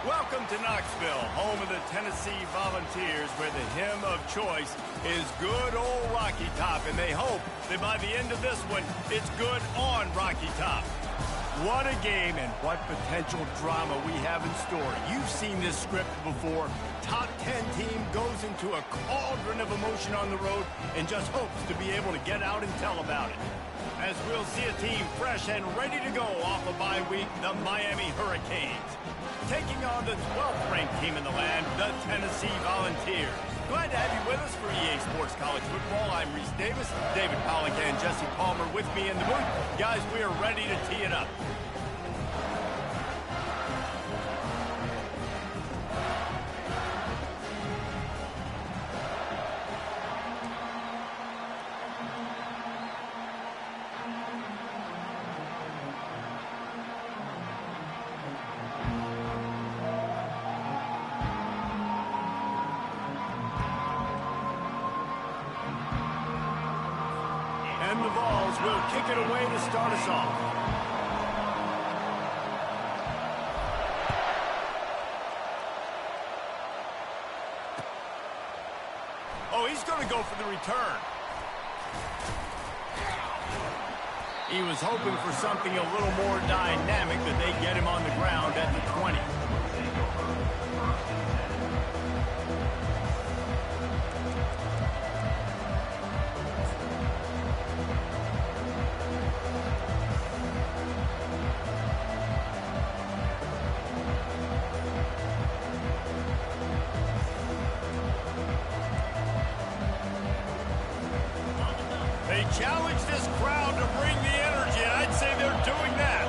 Welcome to Knoxville, home of the Tennessee Volunteers, where the hymn of choice is good old Rocky Top, and they hope that by the end of this one, it's good on Rocky Top. What a game and what potential drama we have in store. You've seen this script before. Top 10 team goes into a cauldron of emotion on the road and just hopes to be able to get out and tell about it. As we'll see a team fresh and ready to go off a bye week, the Miami Hurricanes. Taking on the 12th ranked team in the land, the Tennessee Volunteers. Glad to have you with us for EA Sports College Football. I'm Reese Davis, David Pollack and Jesse Palmer with me in the booth. Guys, we are ready to tee it up. And the Vols will kick it away to start us off. Oh, he's going to go for the return. He was hoping for something a little more dynamic, but they get him on the ground at the 20. They challenge this crowd to bring the energy, and I'd say they're doing that.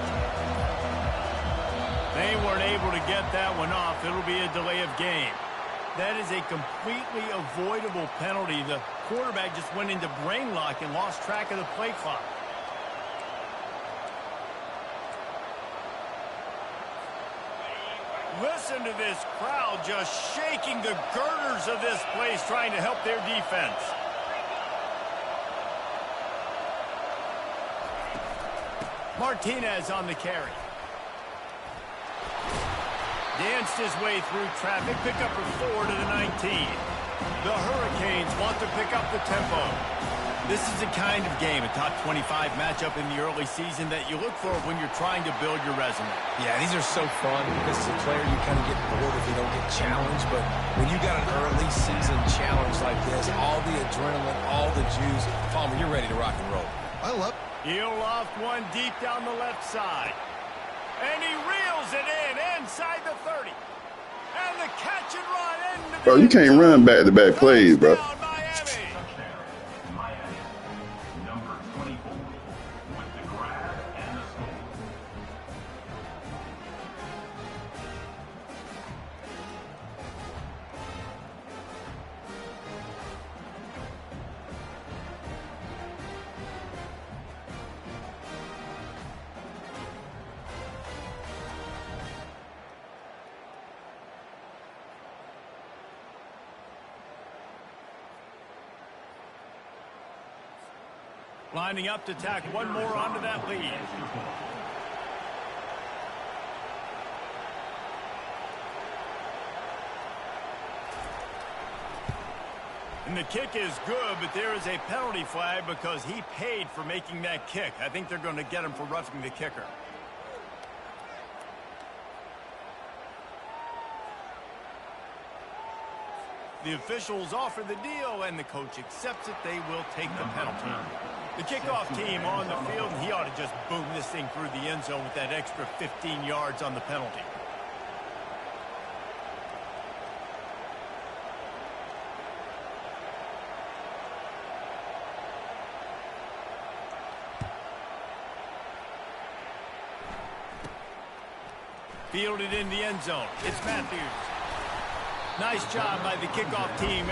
They weren't able to get that one off. It'll be a delay of game. That is a completely avoidable penalty. The quarterback just went into brain lock and lost track of the play clock. Listen to this crowd just shaking the girders of this place, trying to help their defense. Martinez on the carry. Danced his way through traffic. Pick up for 4 to the 19. The Hurricanes want to pick up the tempo. This is the kind of game, a top 25 matchup in the early season, that you look for when you're trying to build your resume. Yeah, these are so fun. This is a player you kind of get bored if you don't get challenged. But when you got an early season challenge like this, all the adrenaline, all the juice, Palmer, you're ready to rock and roll. I love. He'll loft one deep down the left side. And he reels it inside the 30. And the catch and run into the Bro, you can't run back-to-back plays, bro. Miami. Miami, number 24, with the grab and the score. Lining up to tack one more onto that lead. And the kick is good, but there is a penalty flag because he paid for making that kick. I think they're going to get him for roughing the kicker. The officials offer the deal, and the coach accepts it. They will take the penalty. The kickoff team on the field, and he ought to just boom this thing through the end zone with that extra 15 yards on the penalty. Fielded in the end zone. It's Matthews. Nice job by the kickoff team.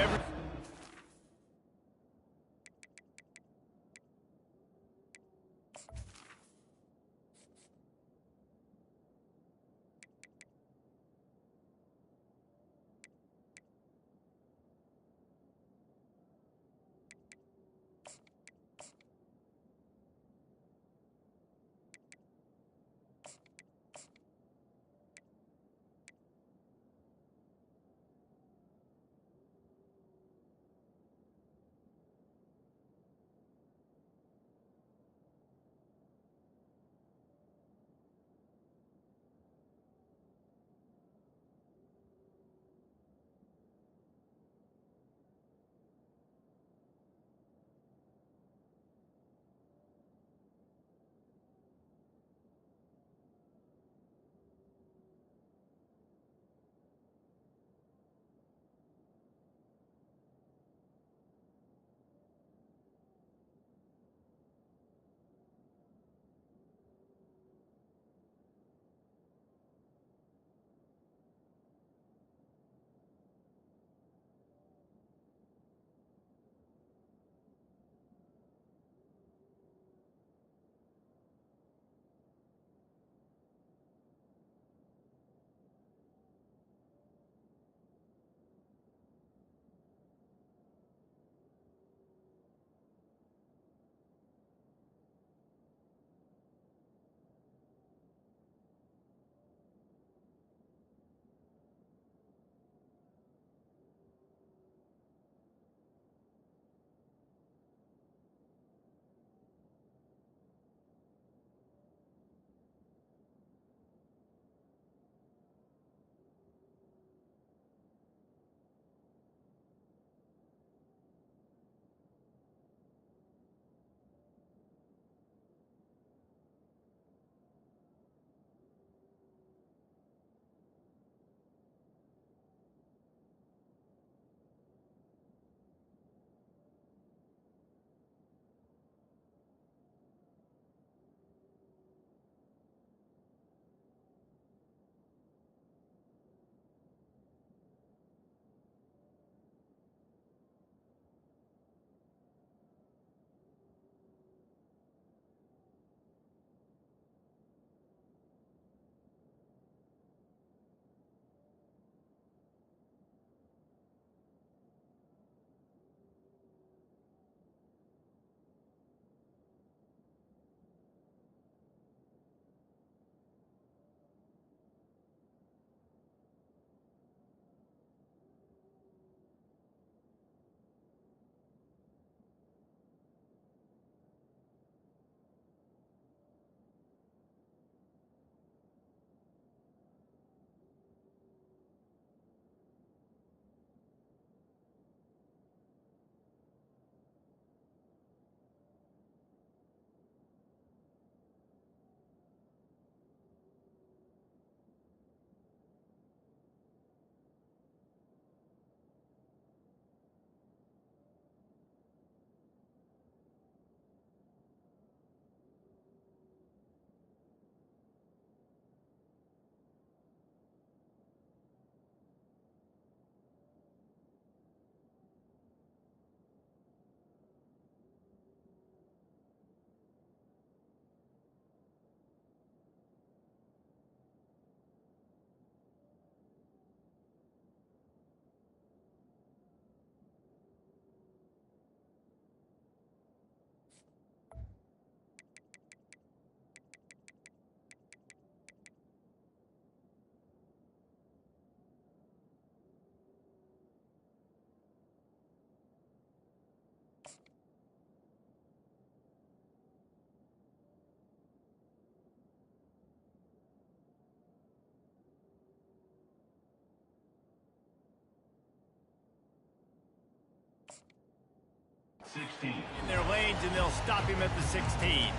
16. In their lanes, and they'll stop him at the 16.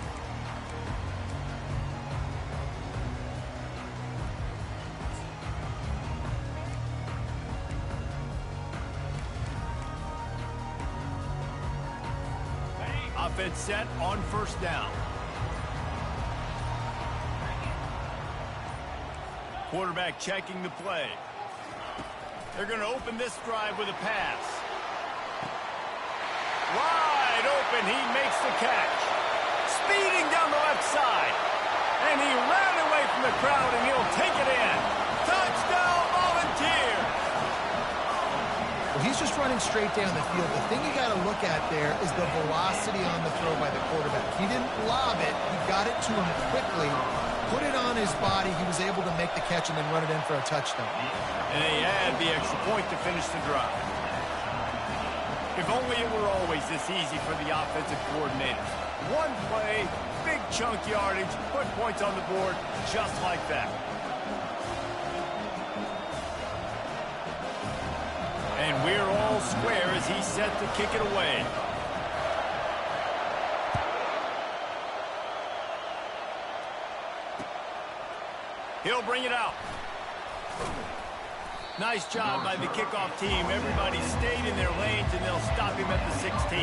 Offense set on first down. Quarterback checking the play. They're going to open this drive with a pass. Wide open, he makes the catch. Speeding down the left side. And he ran away from the crowd, and he'll take it in. Touchdown, Volunteers! Well, he's just running straight down the field. The thing you got to look at there is the velocity on the throw by the quarterback. He didn't lob it. He got it to him quickly, put it on his body. He was able to make the catch and then run it in for a touchdown. And they add the extra point to finish the drive. If only it were always this easy for the offensive coordinators. One play, big chunk yardage, put points on the board just like that. And we're all square as he's set to kick it away. He'll bring it out. Nice job by the kickoff team. Everybody stayed in their lanes, and they'll stop him at the 16.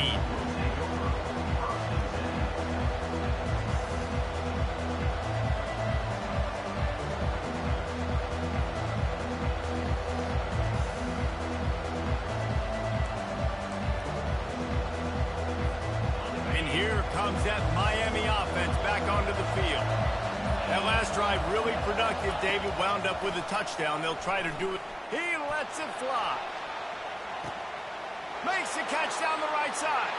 And here comes that Miami offense back onto the field. That last drive really productive. David wound up with a touchdown. They'll try to do it. He lets it fly. Makes the catch down the right side.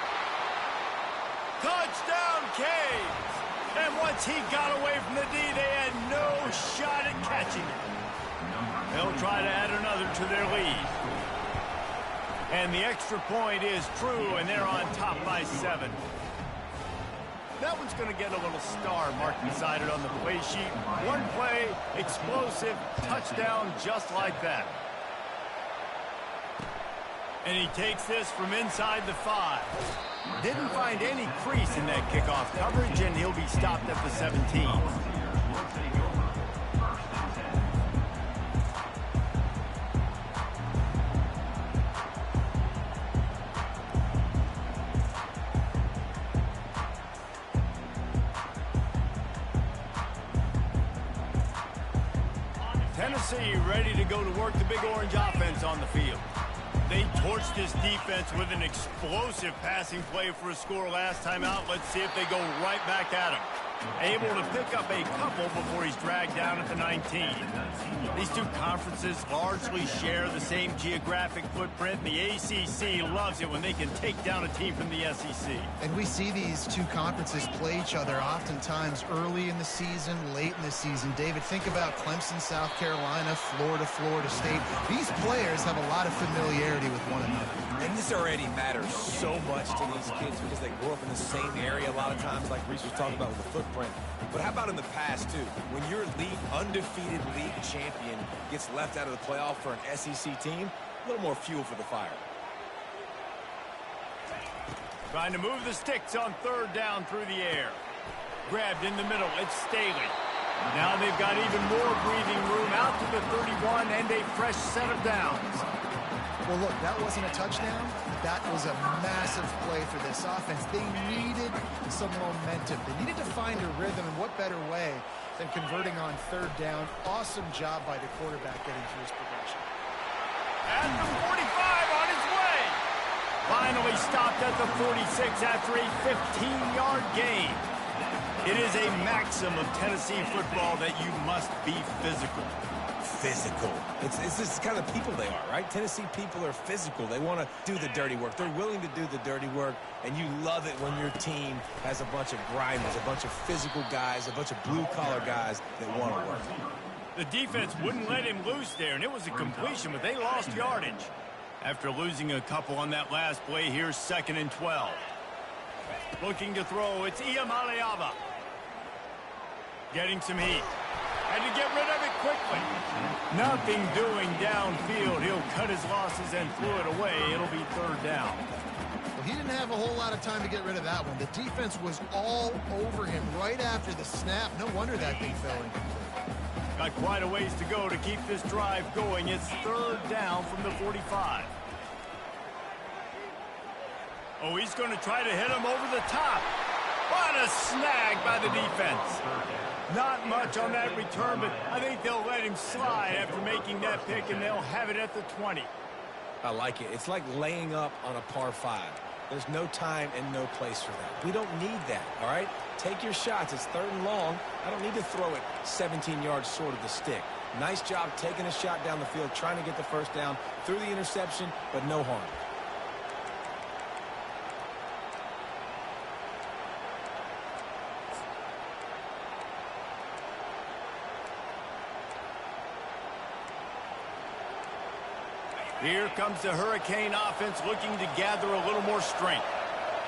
Touchdown, Caves. And once he got away from the D, they had no shot at catching it. They'll try to add another to their lead. And the extra point is true, and they're on top by 7. That one's going to get a little star mark beside it on the play sheet. One play, explosive, touchdown just like that. And he takes this from inside the 5. Didn't find any crease in that kickoff coverage, and he'll be stopped at the 17. Tennessee ready to go to work the Big Orange offense on the field. They torched this defense with an explosive passing play for a score last time out. Let's see if they go right back at him. Able to pick up a couple before he's dragged down at the 19. These two conferences largely share the same geographic footprint. The ACC loves it when they can take down a team from the SEC. And we see these two conferences play each other oftentimes early in the season, late in the season. David, think about Clemson, South Carolina, Florida, Florida State. These players have a lot of familiarity with one another. And this already matters so much to these kids because they grew up in the same area a lot of times, like Reese was talking about with the footprint. But how about in the past, too? When your undefeated league champion gets left out of the playoff for an SEC team, a little more fuel for the fire. Trying to move the sticks on third down through the air. Grabbed in the middle. It's Staley. Now they've got even more breathing room out to the 31 and a fresh set of downs. Well, look, that wasn't a touchdown. That was a massive play for this offense. They needed some momentum. They needed to find a rhythm, and what better way than converting on third down. Awesome job by the quarterback getting through his progression. At the 45 on his way. Finally stopped at the 46 after a 15-yard gain. It is a maxim of Tennessee football that you must be physical. Physical. It's this kind of people they are, right? Tennessee people are physical. They want to do the dirty work. They're willing to do the dirty work, and you love it when your team has a bunch of grinders, a bunch of physical guys, a bunch of blue-collar guys that want to work. The defense wouldn't let him loose there, and it was a completion, but they lost yardage. After losing a couple on that last play, here's 2nd and 12. Looking to throw, it's Iamaleava. Getting some heat. Had to get rid of it quickly. Nothing doing downfield. He'll cut his losses and threw it away. It'll be third down. Well, he didn't have a whole lot of time to get rid of that one. The defense was all over him right after the snap. No wonder that thing fell incomplete. Got quite a ways to go to keep this drive going. It's third down from the 45. Oh, he's going to try to hit him over the top. What a snag by the defense. Not much on that return, but I think they'll let him slide after making that pick, and they'll have it at the 20. I like it. It's like laying up on a par 5. There's no time and no place for that. We don't need that, all right? Take your shots. It's third and long. I don't need to throw it 17 yards short of the stick. Nice job taking a shot down the field, trying to get the first down through the interception, but no harm. Here comes the Hurricane offense looking to gather a little more strength.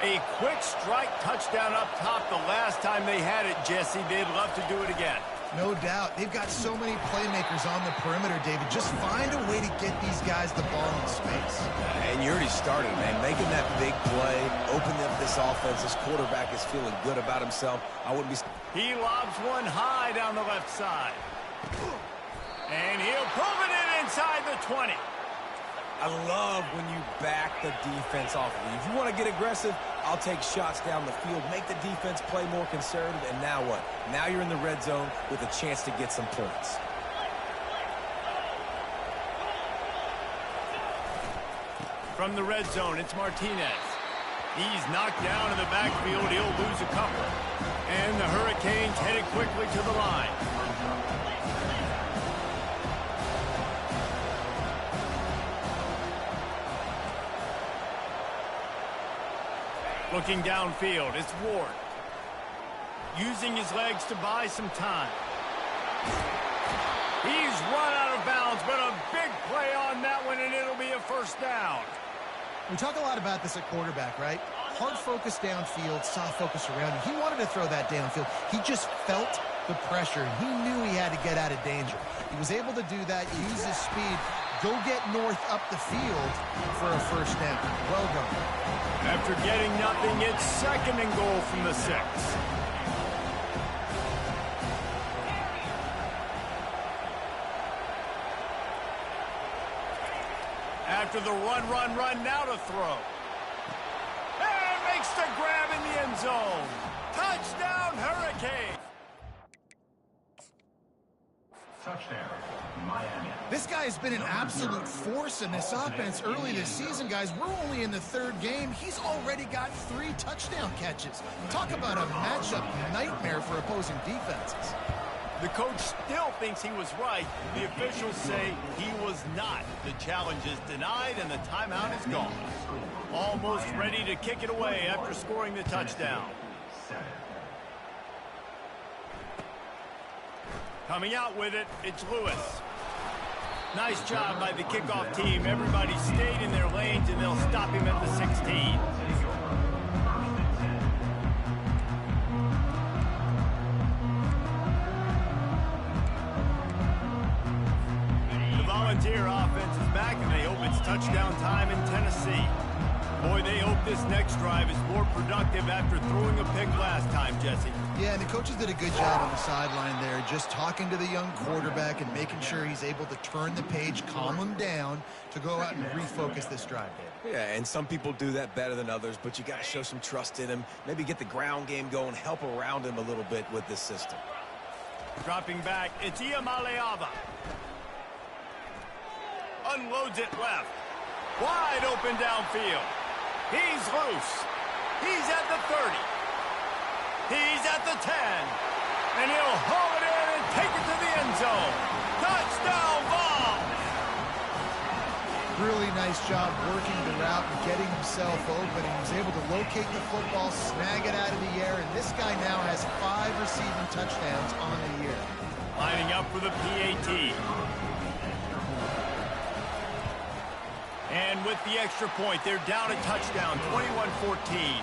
A quick strike touchdown up top the last time they had it, Jesse. They'd love to do it again. No doubt. They've got so many playmakers on the perimeter, David. Just find a way to get these guys the ball in space. And you already started, man. Making that big play, opening up this offense. This quarterback is feeling good about himself. I wouldn't be... He lobs one high down the left side. And he'll pull it in inside the 20. I love when you back the defense off of you. If you want to get aggressive, I'll take shots down the field, make the defense play more conservative, and now what? Now you're in the red zone with a chance to get some points. From the red zone, it's Martinez. He's knocked down in the backfield. He'll lose a couple. And the Hurricanes headed quickly to the line. Looking downfield, it's Ward. Using his legs to buy some time. He's run out of bounds, but a big play on that one, and it'll be a first down. We talk a lot about this at quarterback, right? Hard focus downfield, soft focus around him. He wanted to throw that downfield. He just felt the pressure, and he knew he had to get out of danger. He was able to do that, use his speed, go get north up the field for a first down. Well done. After getting nothing, it's second and goal from the 6. After the run, now to throw. And makes the grab in the end zone. Touchdown, Hurricane. Touchdown, Miami. This guy has been an absolute force in this offense early this season, guys. We're only in the third game. He's already got 3 touchdown catches. Talk about a matchup nightmare for opposing defenses. The coach still thinks he was right. The officials say he was not. The challenge is denied, and the timeout is gone. Almost ready to kick it away after scoring the touchdown. Coming out with it, it's Lewis. Nice job by the kickoff team. Everybody stayed in their lanes, and they'll stop him at the 16. The Volunteer offense is back, and they hope it's touchdown time in Tennessee. Boy, they hope this next drive is more productive after throwing a pick last time, Jesse. Yeah, and the coaches did a good job on the sideline there, just talking to the young quarterback and making sure he's able to turn the page, calm him down to go out and refocus this drive, David. Yeah, and some people do that better than others, but you got to show some trust in him. Maybe get the ground game going, help around him a little bit with this system. Dropping back, it's Ncaa. Unloads it left. Wide open downfield. He's loose. He's at the 30. He's at the 10. And he'll haul it in and take it to the end zone. Touchdown ball. Really nice job working the route and getting himself open. He was able to locate the football, snag it out of the air, and this guy now has 5 receiving touchdowns on the year. Lining up for the PAT. And with the extra point, they're down a touchdown, 21-14.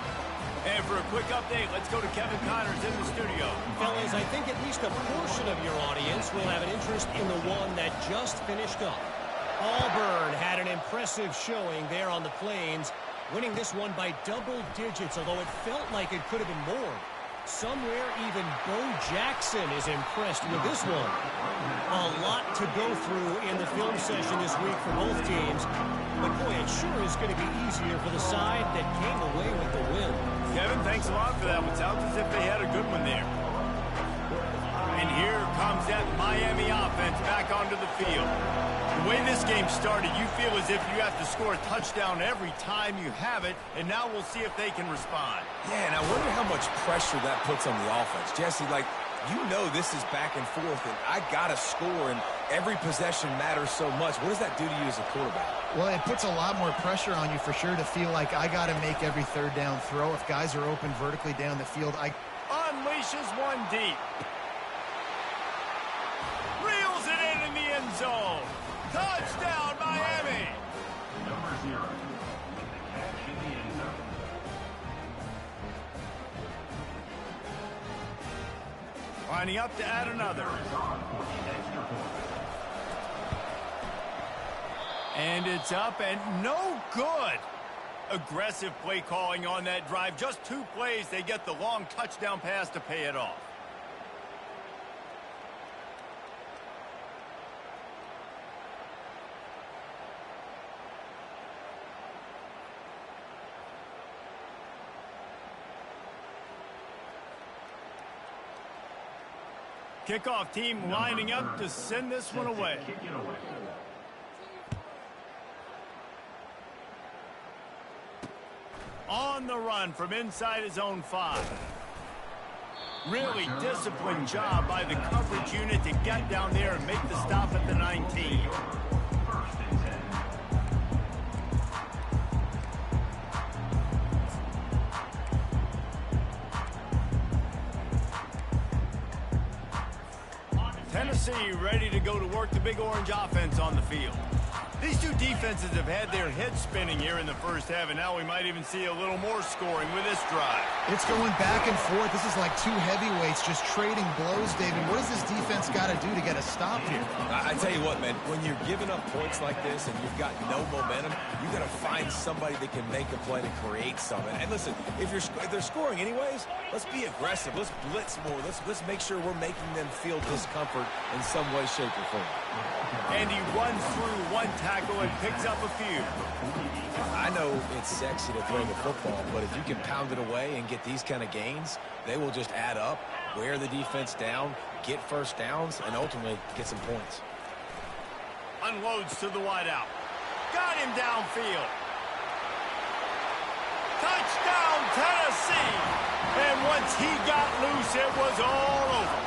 And for a quick update, let's go to Kevin Connors in the studio. Fellas, I think at least a portion of your audience will have an interest in the one that just finished up. Auburn had an impressive showing there on the Plains winning this one by double digits, although it felt like it could have been more. Somewhere even Bo Jackson is impressed with this one. A lot to go through in the film session this week for both teams. But boy, it sure is going to be easier for the side that came away with the win. Kevin, thanks a lot for that one. Sounds as if they had a good one there. And here comes that Miami offense back onto the field. The way this game started, you feel as if you have to score a touchdown every time you have it, and now we'll see if they can respond. Yeah, and I wonder how much pressure that puts on the offense. Jesse, like, you know this is back and forth, and I got to score, and every possession matters so much. What does that do to you as a quarterback? Well, it puts a lot more pressure on you for sure to feel like I got to make every third down throw. If guys are open vertically down the field, unleashes one deep. Reels it in the end zone. Touchdown, Miami. Number 0 with the catch in the end zone. Lining up to add another. Extra point. And it's up and no good. Aggressive play calling on that drive. Just 2 plays, they get the long touchdown pass to pay it off. Kickoff team lining up to send this one away. Kick it away. On the run from inside his own 5. Really disciplined job by the coverage unit to get down there and make the stop at the 19. First and 10. Tennessee ready to go to work the Big Orange offense on the field. These two defenses have had their heads spinning here in the first half, and now we might even see a little more scoring with this drive. it's going back and forth. This is like 2 heavyweights just trading blows, David. What does this defense got to do to get a stop here? I tell you what, man, when you're giving up points like this and you've got no momentum, you got to find somebody that can make a play to create something. And listen, if they're scoring anyways, let's be aggressive. Let's blitz more. Let's make sure we're making them feel discomfort in some way, shape, or form. And he runs through 1 tackle and picks up a few. I know it's sexy to throw the football, but if you can pound it away and get these kind of gains, they will just add up, wear the defense down, get first downs, and ultimately get some points. Unloads to the wideout. Got him downfield. Touchdown, Tennessee! And once he got loose, it was all over.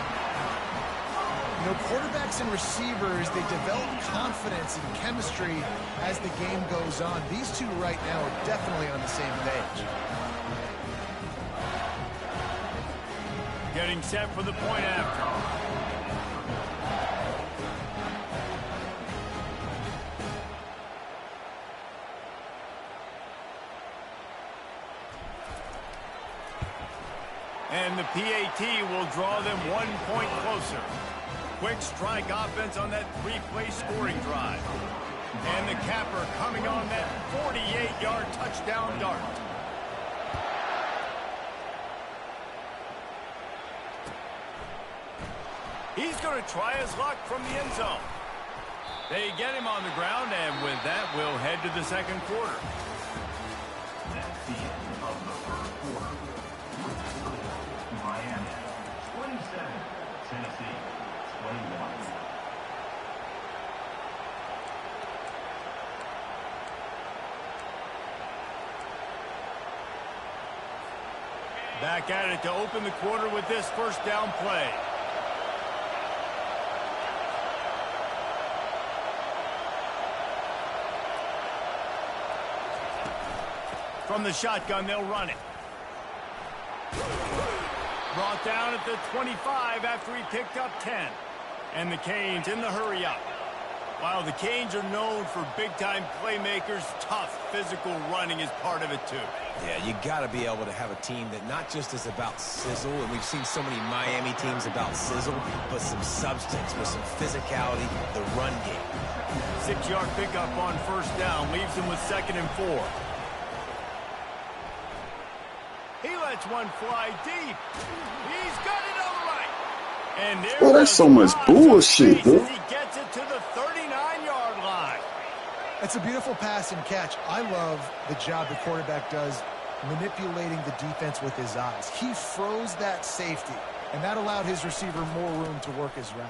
You know, quarterbacks and receivers, they develop confidence and chemistry as the game goes on. These two right now are definitely on the same page. Getting set for the point after. And the PAT will draw them 1 point closer. Quick strike offense on that 3-play scoring drive. And the capper coming on that 48-yard touchdown dart. He's going to try his luck from the end zone. They get him on the ground, and with that, we'll head to the second quarter. That's the end of the first quarter. Miami 27, Tennessee 21. Back at it to open the quarter with this first down play. From the shotgun, they'll run it. Brought down at the 25 after he picked up 10. And the Canes in the hurry up. While the Canes are known for big-time playmakers, tough physical running is part of it too. Yeah, you got to be able to have a team that not just is about sizzle, and we've seen so many Miami teams about sizzle, but some substance with some physicality, the run game. 6-yard pickup on first down leaves him with 2nd and 4. lets one fly deep. He's got it on the right. And there Well, that's so much bullshit, bro. he gets it to the 39-yard line. It's a beautiful pass and catch. I love the job the quarterback does manipulating the defense with his eyes. He froze that safety, and that allowed his receiver more room to work his route.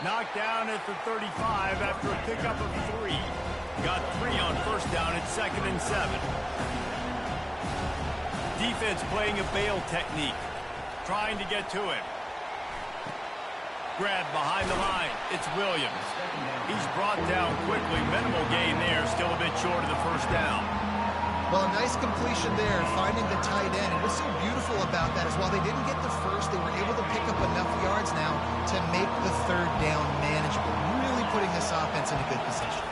Knocked down at the 35 after a pickup of 3. Got 3 on first down at 2nd and 7. Defense playing a bail technique, trying to get to him. Grab behind the line. It's Williams. He's brought down quickly. Minimal gain there. Still a bit short of the first down. Well, a nice completion there, finding the tight end. And what's so beautiful about that is while they didn't get the first, they were able to pick up enough yards now to make the third down manageable. Really putting this offense in a good position.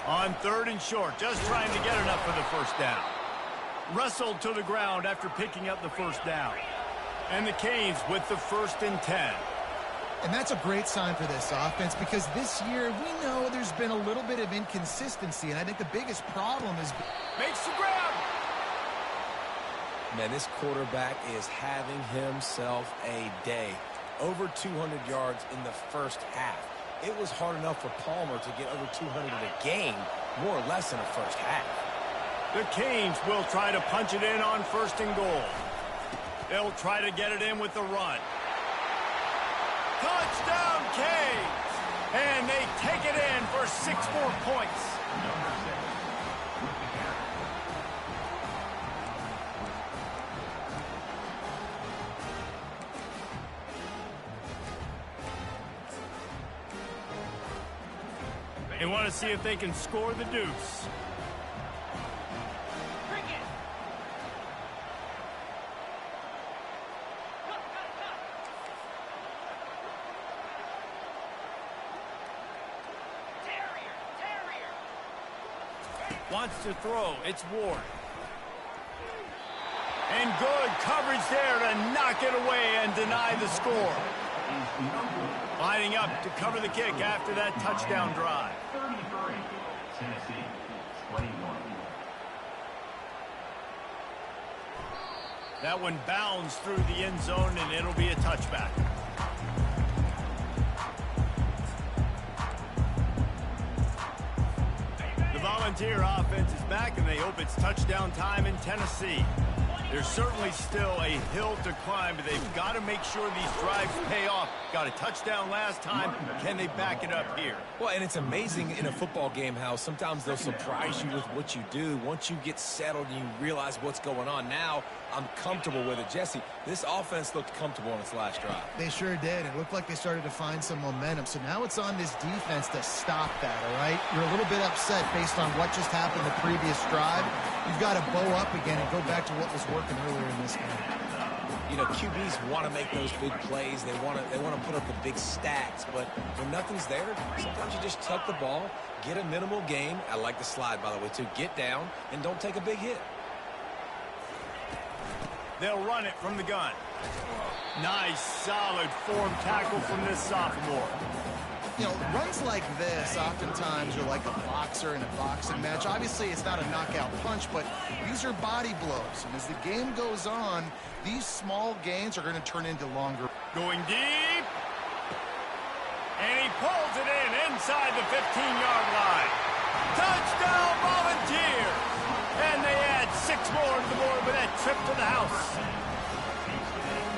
On 3rd and short, just trying to get enough for the first down. Wrestled to the ground after picking up the first down. And the Canes with the 1st and 10. And that's a great sign for this offense because this year we know there's been a little bit of inconsistency, and I think the biggest problem is... Makes the grab. Man, this quarterback is having himself a day. Over 200 yards in the first half. It was hard enough for Palmer to get over 200 in a game, more or less in the first half. The Canes will try to punch it in on 1st and goal. They'll try to get it in with the run. Touchdown, Canes! And they take it in for 6 more points. They want to see if they can score the deuce. Wants to throw. It's Ward. And good coverage there to knock it away and deny the score. Lining up to cover the kick after that touchdown drive. 33, Tennessee, 21. That one bounds through the end zone, and it'll be a touchback. The Volunteer offense is back, and they hope it's touchdown time in Tennessee. There's certainly still a hill to climb, but they've got to make sure these drives pay off. Got a touchdown last time. Can they back it up here? Well, and it's amazing in a football game how sometimes they'll surprise you with what you do. Once you get settled and you realize what's going on, now I'm comfortable with it. Jesse, this offense looked comfortable on its last drive. They sure did. It looked like they started to find some momentum. So now it's on this defense to stop that, all right? You're a little bit upset based on what just happened the previous drive. You've got to bow up again and go back to what was working earlier in this game. You know, QBs want to make those big plays. They want to put up the big stats. But when nothing's there, sometimes you just tuck the ball, get a minimal gain. I like the slide, by the way, too. Get down and don't take a big hit. They'll run it from the gun. Nice, solid form tackle from this sophomore. You know, runs like this, oftentimes you're like a boxer in a boxing match. Obviously, it's not a knockout punch, but these are body blows. And as the game goes on, these small gains are going to turn into longer. Going deep. And he pulls it in inside the 15-yard line. Touchdown, Volunteers! And they add 6 more to the board with that trip to the house.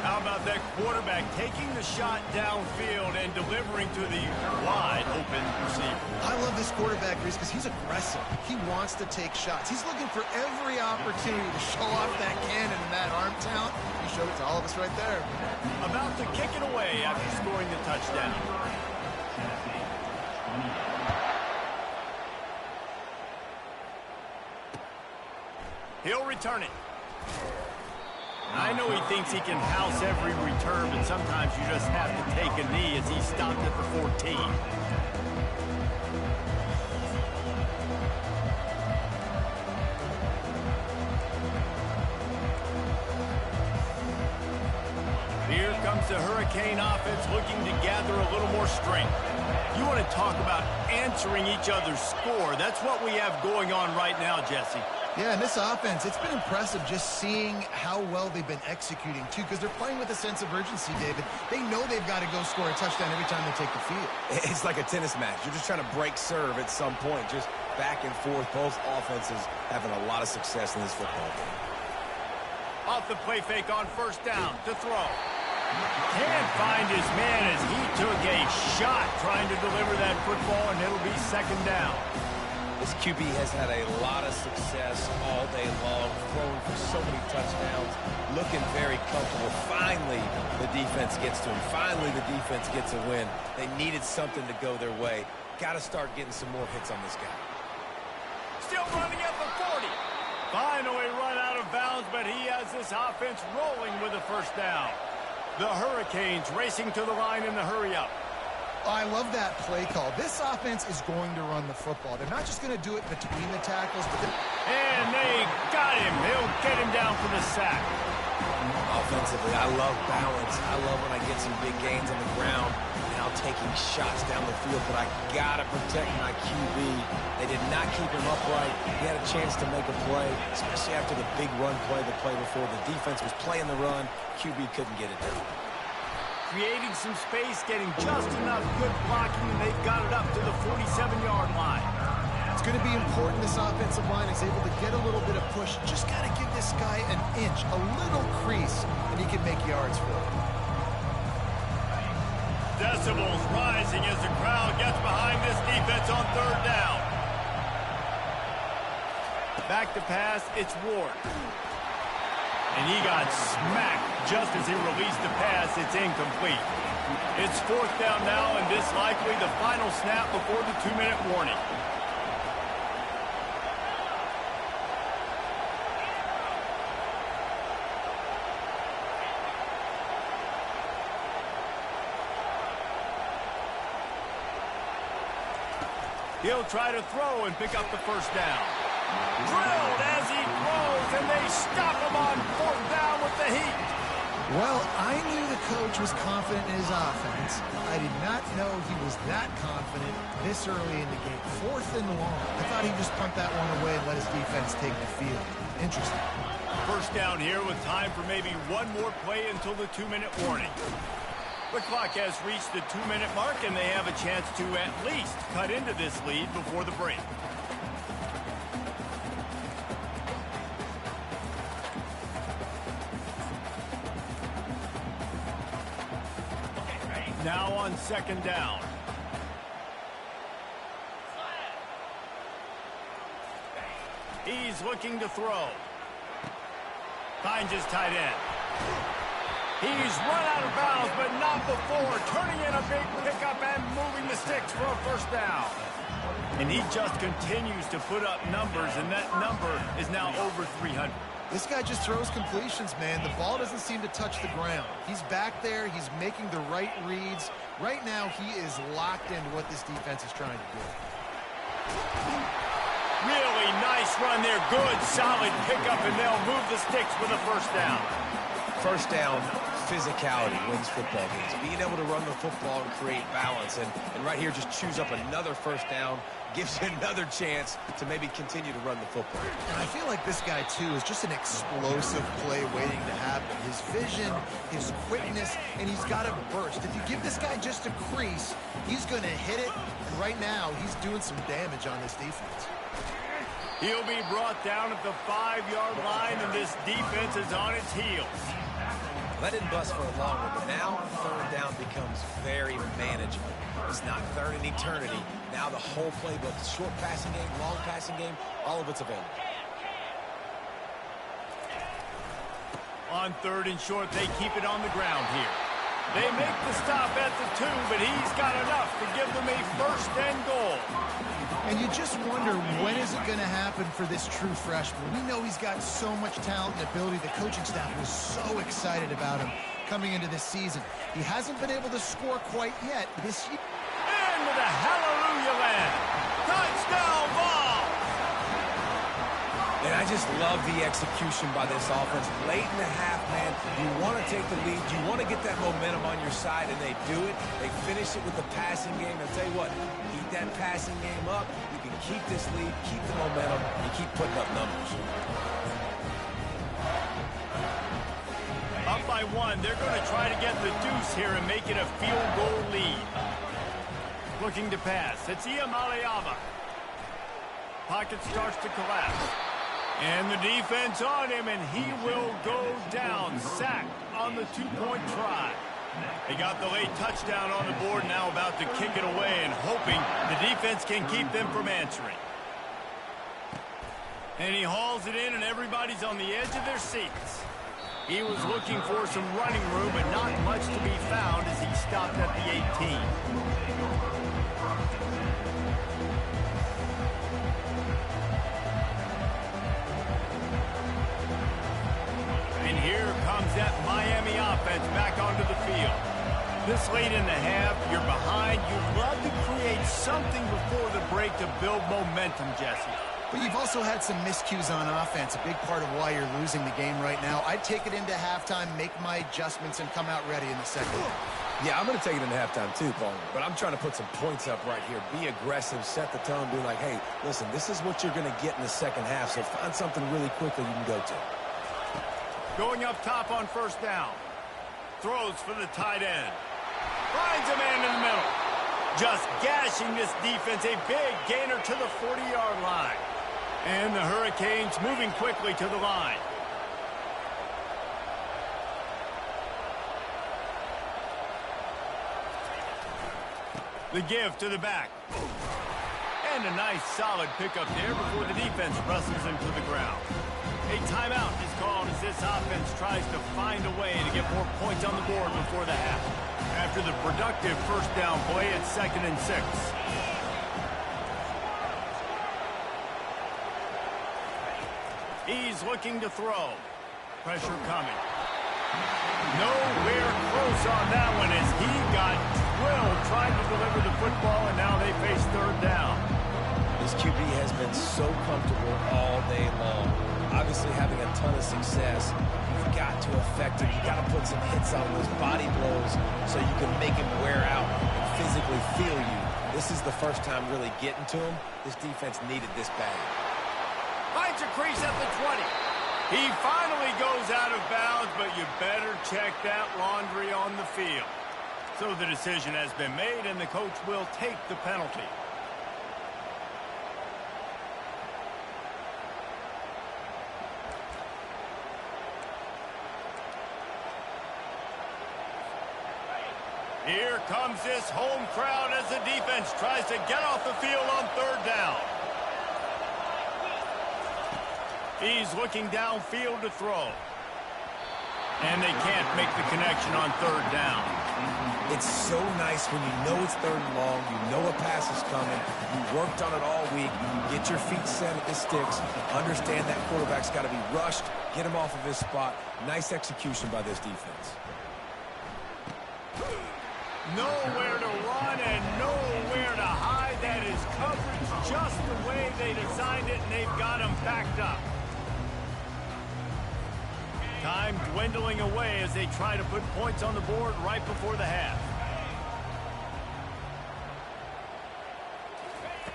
How about that quarterback taking the shot downfield and delivering to the wide-open receiver? I love this quarterback, Reese, because he's aggressive. He wants to take shots. He's looking for every opportunity to show off that cannon and that arm talent. He showed it to all of us right there. About to kick it away after scoring the touchdown. He'll return it. I know he thinks he can house every return, but sometimes you just have to take a knee as he stopped at the 14. Here comes the Hurricane offense looking to gather a little more strength. You want to talk about answering each other's score. That's what we have going on right now, Jesse. Yeah, and this offense, it's been impressive just seeing how well they've been executing, too, because they're playing with a sense of urgency, David. They know they've got to go score a touchdown every time they take the field. It's like a tennis match. You're just trying to break serve at some point, just back and forth. Both offenses having a lot of success in this football game. Off the play fake on first down to throw. Can't find his man as he took a shot trying to deliver that football, and it'll be second down. This QB has had a lot of success all day long, throwing for so many touchdowns, looking very comfortable. Finally, the defense gets to him. Finally, the defense gets a win. They needed something to go their way. Got to start getting some more hits on this guy. Still running at the 40. Finally run out of bounds, but he has this offense rolling with a first down. The Hurricanes racing to the line in the hurry-up. I love that play call. This offense is going to run the football. They're not just going to do it between the tackles, but and they got him. They'll get him down for the sack. Offensively, I love balance. I love when I get some big gains on the ground, now taking shots down the field, but I got to protect my QB. They did not keep him upright. He had a chance to make a play, especially after the big run play the play before. The defense was playing the run. QB couldn't get it done. Creating some space, getting just enough good blocking, and they've got it up to the 47-yard line. It's going to be important this offensive line is able to get a little bit of push. Just got to give this guy an inch, a little crease, and he can make yards for it. Decibels rising as the crowd gets behind this defense on third down. Back to pass, it's Ward. And he got smacked just as he released the pass. It's incomplete. It's fourth down now, and this likely the final snap before the 2-minute warning. He'll try to throw and pick up the first down. Drilled as he throws, and they stop him on fourth down with the heat. Well, I knew the coach was confident in his offense. I did not know he was that confident this early in the game. Fourth and long. I thought he'd just punt that one away and let his defense take the field. Interesting. First down here with time for maybe one more play until the 2-minute warning. The clock has reached the 2-minute mark, and they have a chance to at least cut into this lead before the break. Now on second down. He's looking to throw. Finds his tight end. He's run out of bounds, but not before. Turning in a big pickup and moving the sticks for a first down. And he just continues to put up numbers, and that number is now over 300. This guy just throws completions, man. The ball doesn't seem to touch the ground. He's back there. He's making the right reads. Right now, he is locked into what this defense is trying to do. Really nice run there. Good, solid pickup, and they'll move the sticks for the first down. First down, physicality wins football games. Being able to run the football and create balance. And right here, just choose up another first down. Gives you another chance to maybe continue to run the football. And I feel like this guy, too, is just an explosive play waiting to happen. His vision, his quickness, and he's got a burst. If you give this guy just a crease, he's going to hit it. And right now, he's doing some damage on this defense. He'll be brought down at the 5-yard line, and this defense is on its heels. That didn't bust for a long one, but now third down becomes very manageable. It's not third in eternity. Now the whole playbook, short passing game, long passing game, all of it's available. On third and short, they keep it on the ground here. They make the stop at the 2, but he's got enough to give them a first and goal. And you just wonder, when is it going to happen for this true freshman? We know he's got so much talent and ability. The coaching staff was so excited about him coming into this season. He hasn't been able to score quite yet this year. Into the hallelujah land. Touchdown ball. And I just love the execution by this offense. Late in the half, man, you want to take the lead. You want to get that momentum on your side, and they do it. They finish it with the passing game. I'll tell you what, he that passing game up, you can keep this lead, keep the momentum, and keep putting up numbers. Up by 1, they're going to try to get the deuce here and make it a field goal lead. Looking to pass. It's Ncaa. Pocket starts to collapse. And the defense on him, and he will go down. Sacked on the two-point try. They got the late touchdown on the board, now about to kick it away and hoping the defense can keep them from answering. And he hauls it in, and everybody's on the edge of their seats. He was looking for some running room, but not much to be found as he stopped at the 18. And here comes that Miami offense back onto the field. This late in the half, you're behind. You'd love to create something before the break to build momentum, Jesse. But you've also had some miscues on offense, a big part of why you're losing the game right now. I'd take it into halftime, make my adjustments, and come out ready in the second half. Yeah, I'm going to take it into halftime too, Paul. But I'm trying to put some points up right here. Be aggressive, set the tone, be like, hey, listen, this is what you're going to get in the second half, so find something really quickly you can go to. Going up top on first down. Throws for the tight end. Finds a man in the middle. Just gashing this defense, a big gainer to the 40-yard line. And the Hurricanes moving quickly to the line. The give to the back. And a nice solid pickup there before the defense wrestles him to the ground. A timeout is called as this offense tries to find a way to get more points on the board before the half. After the productive first down play, it's 2nd and 6. He's looking to throw. Pressure coming. Nowhere close on that one as he got drilled trying to deliver the football, and now they face third down. This QB has been so comfortable all day long. Obviously having a ton of success. You've got to affect him. You've got to put some hits on those body blows so you can make him wear out and physically feel you. This is the first time really getting to him. This defense needed this bad. Finds a crease at the 20. He finally goes out of bounds, but you better check that laundry on the field. So the decision has been made, and the coach will take the penalty. Here comes this home crowd as the defense tries to get off the field on third down. He's looking downfield to throw. And they can't make the connection on third down. It's so nice when you know it's third and long, you know a pass is coming, you worked on it all week, you get your feet set at the sticks, understand that quarterback's got to be rushed, get him off of his spot. Nice execution by this defense. Nowhere to run and nowhere to hide. That is coverage just the way they designed it, and they've got him backed up. Time dwindling away as they try to put points on the board right before the half.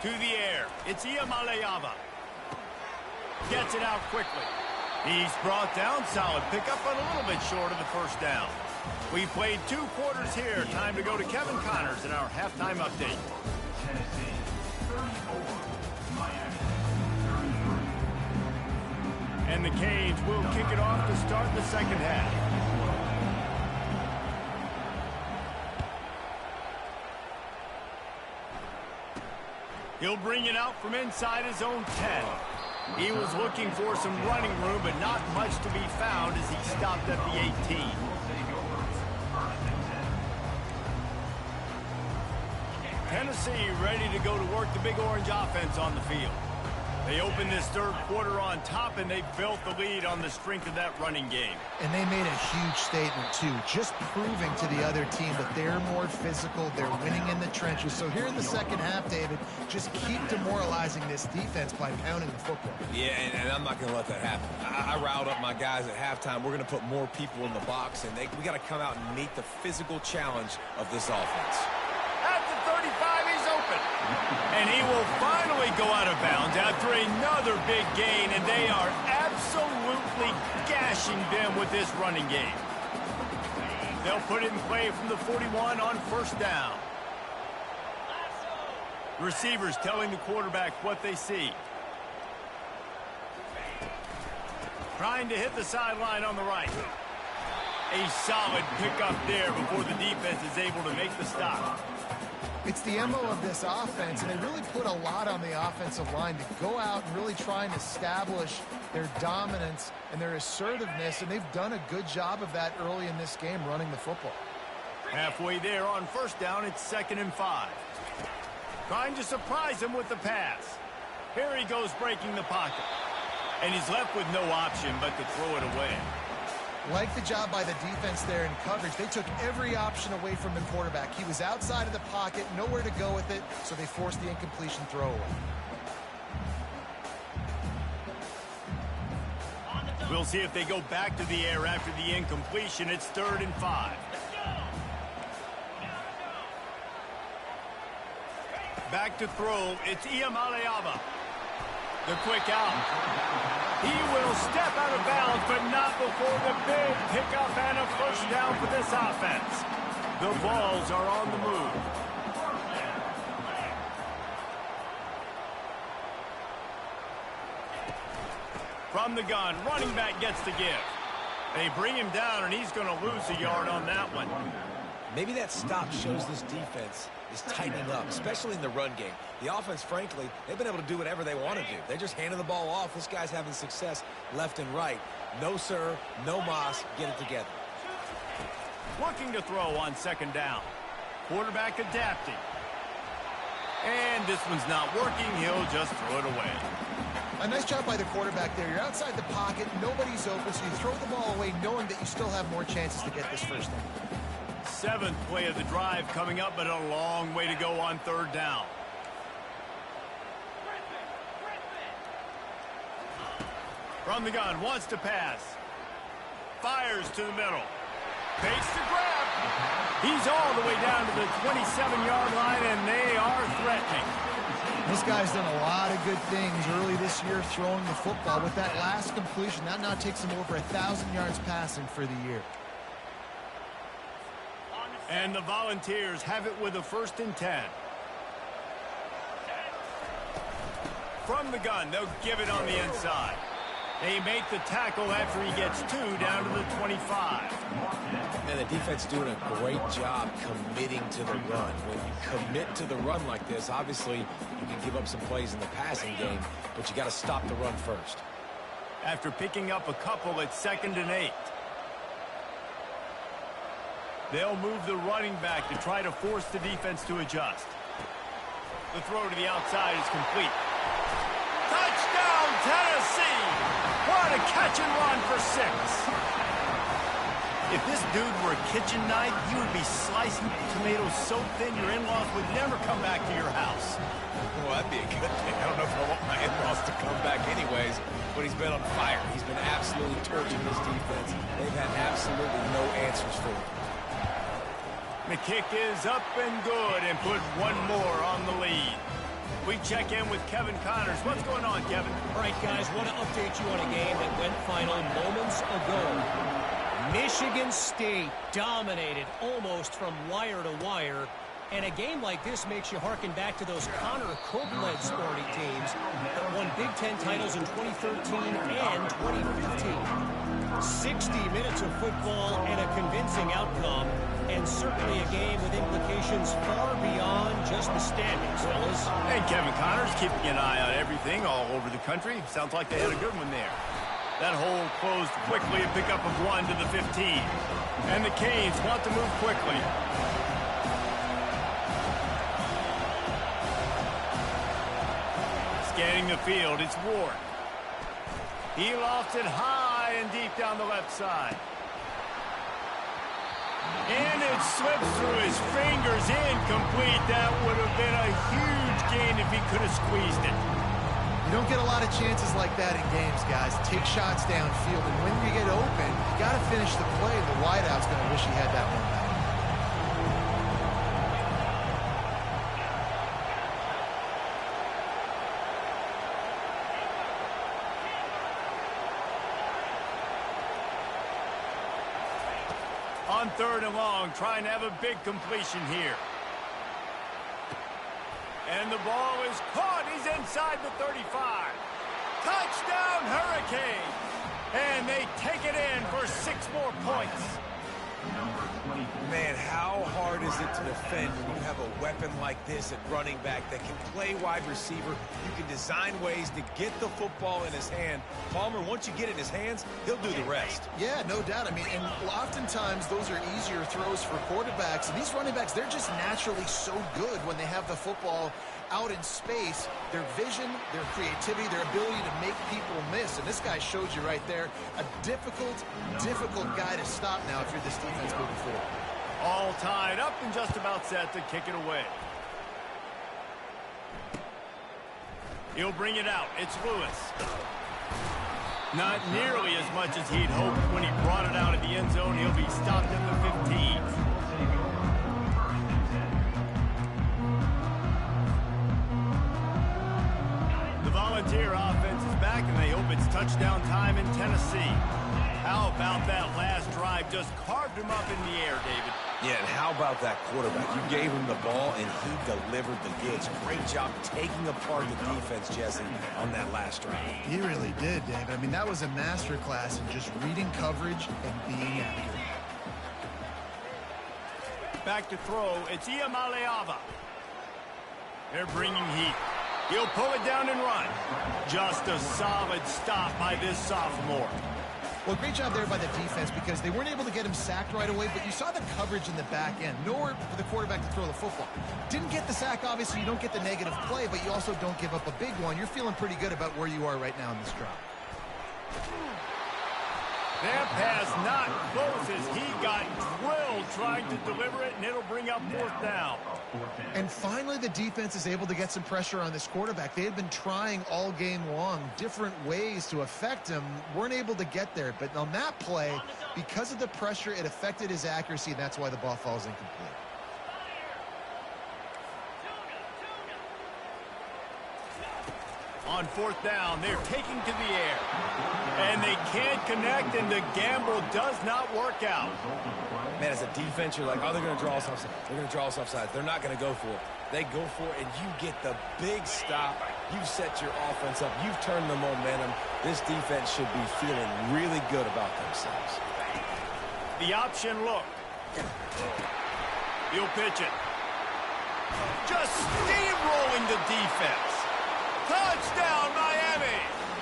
To the air, it's Ncaa. Gets it out quickly. He's brought down, solid pickup, but a little bit short of the first down. We played 2 quarters here. Time to go to Kevin Connors in our halftime update. Tennessee 34, Miami 33. And the Canes will kick it off to start the second half. He'll bring it out from inside his own 10. He was looking for some running room, but not much to be found as he stopped at the 18. Tennessee ready to go to work the Big Orange offense on the field. They opened this third quarter on top, and they built the lead on the strength of that running game. And they made a huge statement, too, just proving to the other team that they're more physical, they're winning in the trenches. So here in the second half, David, just keep demoralizing this defense by pounding the football. Yeah, and I'm not going to let that happen. I riled up my guys at halftime. We're going to put more people in the box, and we got to come out and meet the physical challenge of this offense. At the 35, he's open. And he will finally go out of bounds after another big gain, and they are absolutely gashing them with this running game. They'll put it in play from the 41 on first down. Receivers telling the quarterback what they see. Trying to hit the sideline on the right. A solid pickup there before the defense is able to make the stop. It's the MO of this offense, and they really put a lot on the offensive line to go out and really try and establish their dominance and their assertiveness, and they've done a good job of that early in this game running the football. Halfway there on first down, it's 2nd and 5. Trying to surprise him with the pass. Here he goes breaking the pocket. And he's left with no option but to throw it away. Like the job by the defense there in coverage. They took every option away from the quarterback. He was outside of the pocket, nowhere to go with it, so they forced the incompletion throw away. We'll see if they go back to the air after the incompletion. It's 3rd and 5. Back to throw. It's Ncaa. The quick out. He will step out of bounds, but not before the big pickup and a first down for this offense. The Vols are on the move. From the gun, running back gets the give. They bring him down, and he's going to lose a yard on that one. Maybe that stop shows this defense is tightening up, especially in the run game. The offense, frankly, they've been able to do whatever they want to do. They're just handing the ball off. This guy's having success left and right. No sir, no mas, get it together. Looking to throw on 2nd down. Quarterback adapting. And this one's not working. He'll just throw it away. A nice job by the quarterback there. You're outside the pocket, nobody's open, so you throw the ball away knowing that you still have more chances to get this first down. 7th play of the drive coming up, but a long way to go on 3rd down. From the gun, wants to pass. Fires to the middle. Takes the grab. He's all the way down to the 27-yard line, and they are threatening. This guy's done a lot of good things early this year throwing the football. With that last completion, that now takes him over 1,000 yards passing for the year. And the Volunteers have it with a 1st and 10. From the gun, they'll give it on the inside. They make the tackle after he gets 2 down to the 25. And the defense doing a great job committing to the run. When you commit to the run like this, obviously you can give up some plays in the passing game, but you got to stop the run first. After picking up a couple, it's 2nd and 8. They'll move the running back to try to force the defense to adjust. The throw to the outside is complete. Touchdown, Tennessee! What a catch and run for 6. If this dude were a kitchen knife, you would be slicing tomatoes so thin your in-laws would never come back to your house. Well, that'd be a good thing. I don't know if I want my in-laws to come back anyways, but he's been on fire. He's been absolutely torching this defense. They've had absolutely no answers for him. The kick is up and good, and put one more on the lead. We check in with Kevin Connors. What's going on, Kevin? All right, guys, want to update you on a game that went final moments ago. Michigan State dominated almost from wire to wire. And a game like this makes you harken back to those Connor Cook-led Sparty teams that won Big Ten titles in 2013 and 2015. 60 minutes of football and a convincing outcome, and certainly a game with implications far beyond just the standings, fellas. And Kevin Connors keeping an eye on everything all over the country. Sounds like they had a good one there. That hole closed quickly, a pickup of 1 to the 15. And the Canes want to move quickly. Scanning the field, it's Ward. He lofts it high and deep down the left side. And it slips through his fingers, incomplete. That would have been a huge gain if he could have squeezed it. You don't get a lot of chances like that in games, guys. Take shots downfield, and when you get open, you got to finish the play. The wideout's going to wish he had that one back. on 3rd and long, trying to have a big completion here. And the ball is caught. He's inside the 35. Touchdown, Hurricane! And they take it in for 6 more points. Man, how hard is it to defend when you have a weapon like this at running back that can play wide receiver? You can design ways to get the football in his hand. Palmer, once you get it in his hands, he'll do the rest. Yeah, no doubt. I mean, and oftentimes those are easier throws for quarterbacks. And these running backs, they're just naturally so good when they have the football out in space. Their vision, their creativity, their ability to make people miss. And this guy showed you right there, a difficult guy to stop now if you're this defense moving forward. All tied up and just about set to kick it away. He'll bring it out. It's Lewis. Not nearly as much as he'd hoped when he brought it out of the end zone. He'll be stopped at the 15. The Volunteer offense is back, and they hope it's touchdown time in Tennessee. How about that last drive? Just carved him up in the air, David. Yeah, and how about that quarterback? You gave him the ball, and he delivered the goods. Great job taking apart the defense, Jesse, on that last drive. He really did, David. I mean, that was a masterclass in just reading coverage and being accurate. Back to throw. It's Ncaa. They're bringing heat. He'll pull it down and run. Just a solid stop by this sophomore. Well, great job there by the defense because they weren't able to get him sacked right away, but you saw the coverage in the back end. Nowhere for the quarterback to throw the football. Didn't get the sack, obviously. You don't get the negative play, but you also don't give up a big one. You're feeling pretty good about where you are right now in this drive. That pass not close as he got drilled trying to deliver it, and it'll bring up 4th down. And finally, the defense is able to get some pressure on this quarterback. They had been trying all game long different ways to affect him. Weren't able to get there. But on that play, because of the pressure, it affected his accuracy, and that's why the ball falls incomplete. On 4th down, they're taking to the air. And they can't connect, and the gamble does not work out. Man, as a defense, you're like, oh, they're going to draw us offside. They're going to draw us offside. They're not going to go for it. They go for it, and you get the big stop. You've set your offense up. You've turned the momentum. This defense should be feeling really good about themselves. The option look. He'll pitch it. Just steamrolling the defense. Touchdown, Miami!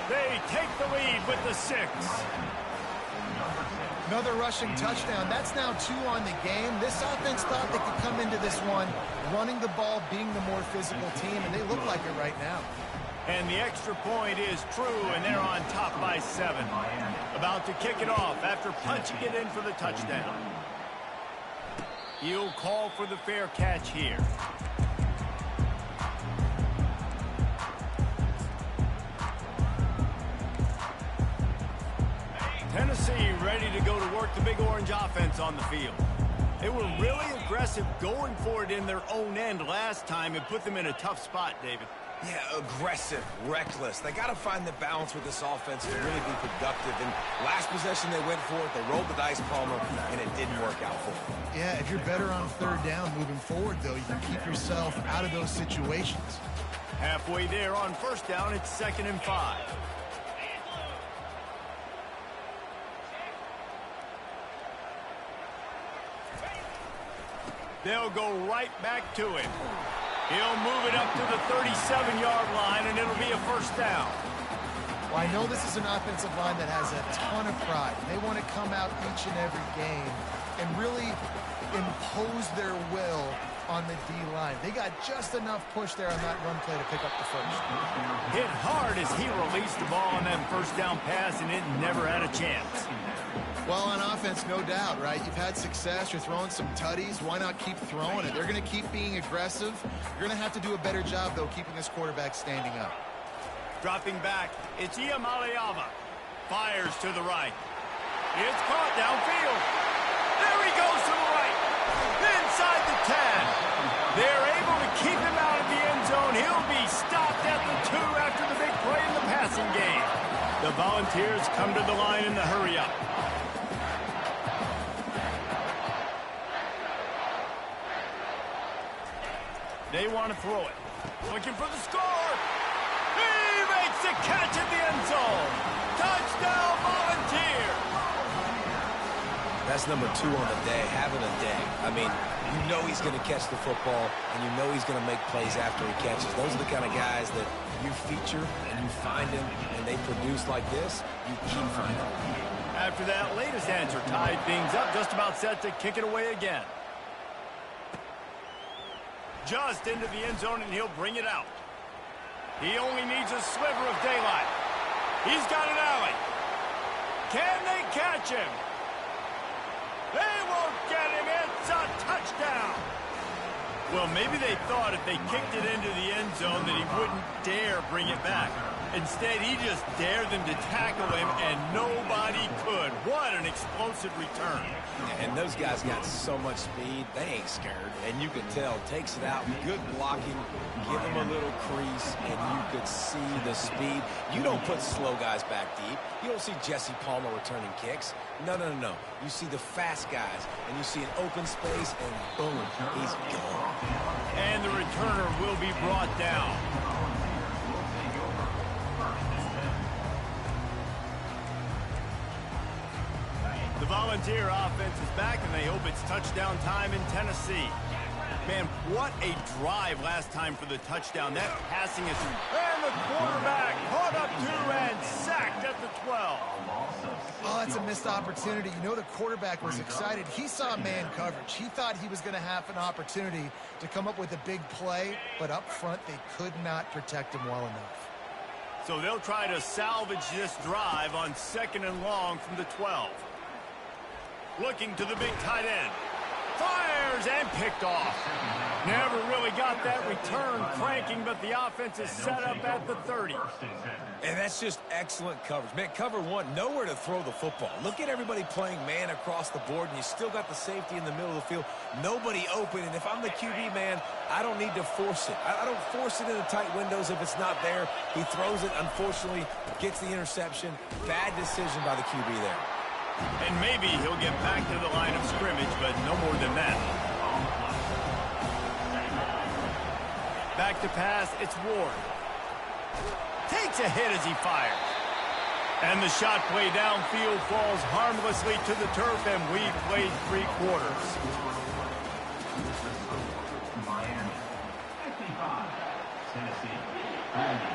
They take the lead with the 6. Another rushing touchdown. That's now 2 on the game. This offense thought they could come into this one running the ball, being the more physical team, and they look like it right now. And the extra point is true, and they're on top by 7. About to kick it off after punching it in for the touchdown. He'll call for the fair catch here. Tennessee ready to go to work the Big Orange offense on the field. They were really aggressive going for it in their own end last time and put them in a tough spot, David. Yeah, aggressive, reckless. They got to find the balance with this offense to really be productive. And last possession they went for it. They rolled the dice, Palmer, and it didn't work out for them. Yeah, if you're better on 3rd down moving forward, though, you can keep yourself out of those situations. Halfway there on 1st down, it's 2nd and 5. They'll go right back to him. He'll move it up to the 37-yard line, and it'll be a 1st down. Well, I know this is an offensive line that has a ton of pride. They want to come out each and every game and really impose their will on the D-line. They got just enough push there on that run play to pick up the 1st. Hit hard as he released the ball on that 1st down pass, and it never had a chance. Well, on offense, no doubt, right? You've had success. You're throwing some tutties. Why not keep throwing it? They're going to keep being aggressive. You're going to have to do a better job, though, keeping this quarterback standing up. Dropping back, it's Ncaa. Fires to the right. It's caught downfield. There he goes to the right. Inside the 10. They're able to keep him out of the end zone. He'll be stopped at the 2 after the big play in the passing game. The Volunteers come to the line in the hurry-up. They want to throw it. Looking for the score. He makes the catch in the end zone. Touchdown, Volunteers. That's number 2 on the day, having a day. I mean, you know he's going to catch the football, and you know he's going to make plays after he catches. Those are the kind of guys that you feature and you find him, and they produce like this, you keep finding them. After that latest answer tied things up, just about set to kick it away again. Just into the end zone, and he'll bring it out. He only needs a sliver of daylight. He's got an alley. Can they catch him? They won't get him. It's a touchdown. Well, maybe they thought if they kicked it into the end zone that he wouldn't dare bring it back. Instead, he just dared them to tackle him, and nobody could. What an explosive return. And those guys got so much speed, they ain't scared. And you can tell, takes it out, good blocking, give him a little crease, and you could see the speed. You don't put slow guys back deep. You don't see Jesse Palmer returning kicks. No, no, no, no. You see the fast guys, and you see an open space, and boom, he's gone. And the returner will be brought down. The Volunteer offense is back, and they hope it's touchdown time in Tennessee. Man, what a drive last time for the touchdown. That passing is... And the quarterback caught up to and sacked at the 12. Oh, that's a missed opportunity. You know, the quarterback was excited. He saw man coverage. He thought he was going to have an opportunity to come up with a big play, but up front, they could not protect him well enough. So they'll try to salvage this drive on 2nd and long from the 12. Looking to the big tight end. Fires and picked off. Never really got that return cranking, but the offense is set up at the 30. And that's just excellent coverage. Man, cover one, nowhere to throw the football. Look at everybody playing man across the board, and you still got the safety in the middle of the field. Nobody open, and if I'm the QB, man, I don't need to force it. I don't force it into tight windows if it's not there. He throws it, unfortunately, gets the interception. Bad decision by the QB there. And maybe he'll get back to the line of scrimmage, but no more than that. Back to pass, it's Ward. Takes a hit as he fires. And the shot play downfield falls harmlessly to the turf, and we've played 3 quarters. Miami, 55, Tennessee,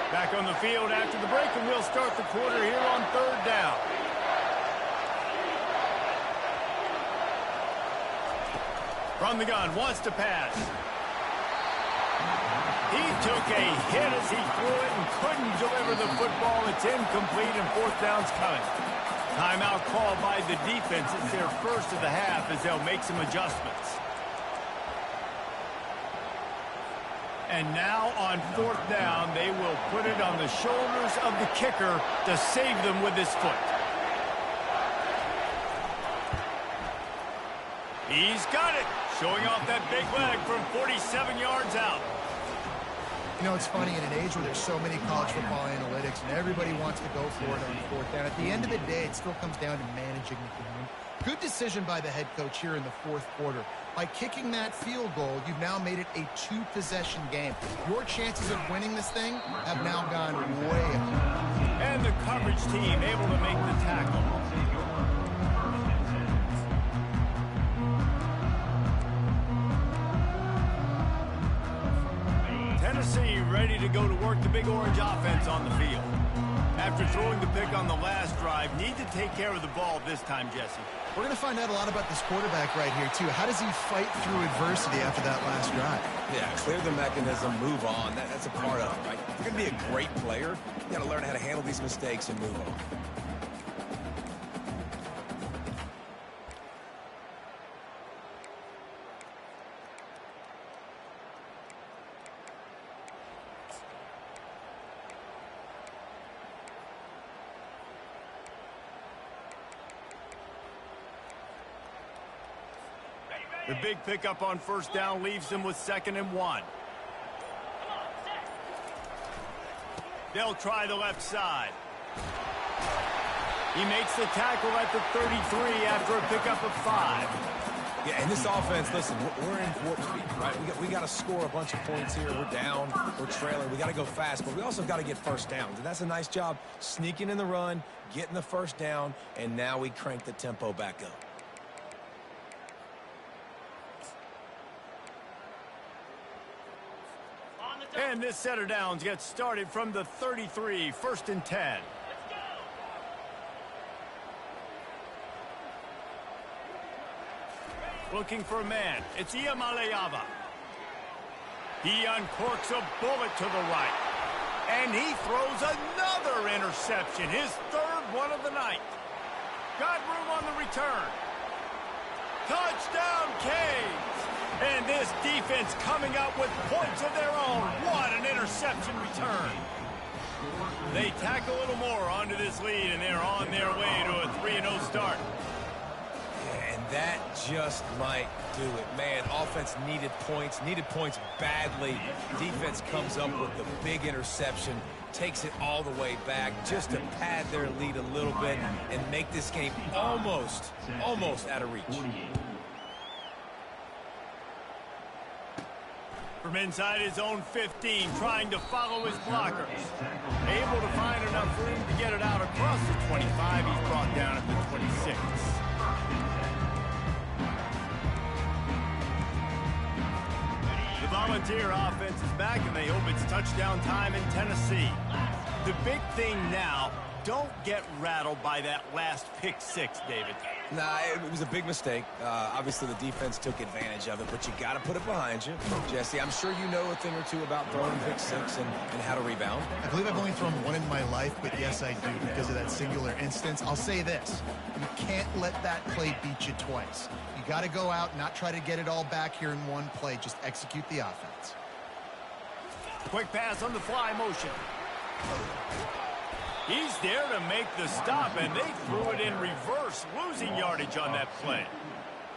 Back on the field after the break, and we'll start the quarter here on 3rd down. From the gun, wants to pass. He took a hit as he threw it and couldn't deliver the football. It's incomplete, and 4th down's coming. Timeout called by the defense. It's their first of the half as they'll make some adjustments. And now on 4th down, they will put it on the shoulders of the kicker to save them with his foot. He's got it, showing off that big leg from 47 yards out. You know, it's funny, in an age where there's so many college football analytics and everybody wants to go for it on 4th down, at the end of the day, it still comes down to managing the game. Good decision by the head coach here in the 4th quarter. By kicking that field goal, you've now made it a 2-possession game. Your chances of winning this thing have now gone way up. And the coverage team able to make the tackle. Tennessee ready to go to work the Big Orange offense on the field. After throwing the pick on the last drive, need to take care of the ball this time, Jesse. We're going to find out a lot about this quarterback right here, too. How does he fight through adversity after that last drive? Yeah, clear the mechanism, move on. That's a part of it, right? If you're going to be a great player, you got to learn how to handle these mistakes and move on. The big pickup on 1st down leaves them with 2nd and 1. They'll try the left side. He makes the tackle at the 33 after a pickup of 5. Yeah, and this offense, listen, we're in warp speed, right? We got to score a bunch of points here. We're down, we're trailing. We got to go fast, but we also got to get first downs. And that's a nice job sneaking in the run, getting the first down, and now we crank the tempo back up. And this set of downs gets started from the 33, 1st and 10. Looking for a man. It's Ncaa. He uncorks a bullet to the right. And he throws another interception. His 3rd one of the night. Got room on the return. Touchdown, Canes! And this defense coming up with points of their own. What an interception return. They tack a little more onto this lead, and they're on their way to a 3-0 start. And that just might do it. Man, offense needed points badly. Defense comes up with the big interception, takes it all the way back just to pad their lead a little bit and make this game almost out of reach. From inside his own 15, trying to follow his blockers. Able to find enough room to get it out across the 25. He's brought down at the 26. The Volunteer offense is back, and they hope it's touchdown time in Tennessee. The big thing now, don't get rattled by that last pick 6, David. Nah, it was a big mistake. Obviously, the defense took advantage of it, but you got to put it behind you. Jesse, I'm sure you know a thing or two about throwing pick 6 and how to rebound. I believe I've only thrown one in my life, but yes, I do because of that singular instance. I'll say this. You can't let that play beat you twice. You got to go out and not try to get it all back here in one play. Just execute the offense. Quick pass on the fly motion. He's there to make the stop, and they threw it in reverse, losing yardage on that play.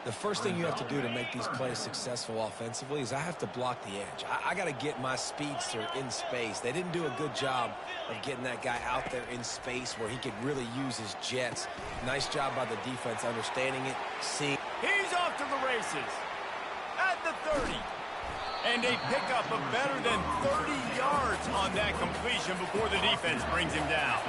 The first thing you have to do to make these plays successful offensively is I have to block the edge. I got to get my speedster in space. They didn't do a good job of getting that guy out there in space where he could really use his jets. Nice job by the defense understanding it, seeing. He's off to the races at the 30. And they pick up a better than 30 yards on that completion before the defense brings him down.